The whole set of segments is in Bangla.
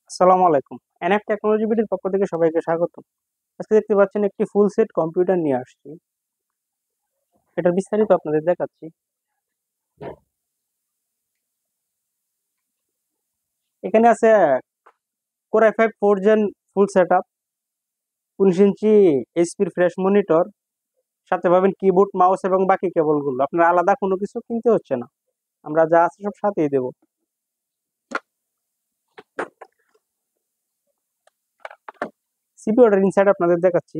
আসসালামু আলাইকুম। এনএফ টেকনোলজি বিডির পক্ষ থেকে সবাইকে স্বাগতম। আজকে দেখতে পাচ্ছেন একটি ফুল সেট কম্পিউটার নিয়ে আসছি। এটার বিস্তারিত আপনাদের দেখাচ্ছি। এখানে আছে core i5 4 gen full setup, 19 inch এইচপির ফ্রেশ মনিটর, সাথে পাবেন কিবোর্ড, মাউস এবং বাকি কেবলগুলো। আপনার আলাদা কোনো কিছু কিনতে হচ্ছে না। আমরা যা আছে সব সাথেই দেব। সিপিইউটার ইনসাইড আপনাদের দেখাচ্ছি।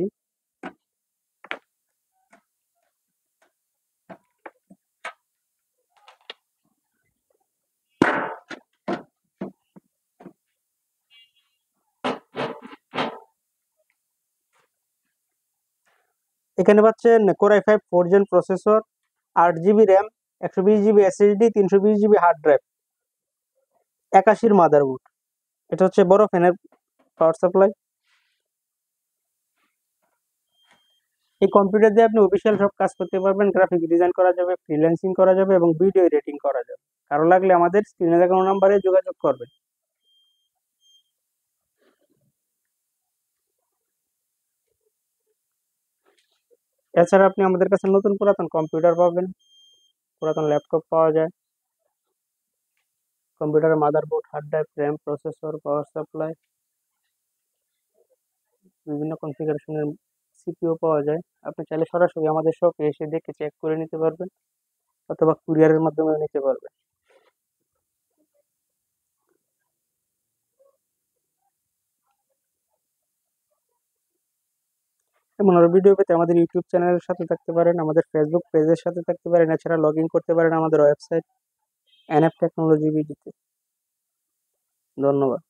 এখানে পাচ্ছেন core i5 4 gen processor, 8 GB RAM, 120 GB SSD, 320 GB hard drive, 81 motherboard. এটা হচ্ছে বড় ফ্যানের পাওয়ার সাপ্লাই। এই কম্পিউটার দিয়ে আপনি অফিসিয়াল সব কাজ করতে পারবেন। গ্রাফিক ডিজাইন করা যাবে, ফ্রিল্যান্সিং করা যাবে এবং ভিডিও এডিটিং করা যাবে। কারো লাগলে আমাদের স্ক্রিনে দেখানো নাম্বারে যোগাযোগ করবেন। এছাড়া আপনি আমাদের কাছে নতুন পুরাতন কম্পিউটার পাবেন, পুরাতন ল্যাপটপ পাওয়া যায়। কম্পিউটারের motherboard, hard drive, RAM, processor, power supply, বিভিন্ন কনফিগারেশনের সিপিইউ পাওয়া যায়। আপনি চাইলে সরাসরি আমাদের শপে এসে দেখে চেক করে নিতে পারবেন, অথবা কুরিয়ারের মাধ্যমে নিতে পারবেন। এমন আরো ভিডিও পেতে আমাদের ইউটিউব চ্যানেলের সাথে থাকতে পারেন, আমাদের ফেসবুক পেজের সাথে থাকতে পারেন। এছাড়া লগ ইন করতে পারেন আমাদের ওয়েবসাইট এনএফ টেকনোলজি বিডিতে। ধন্যবাদ।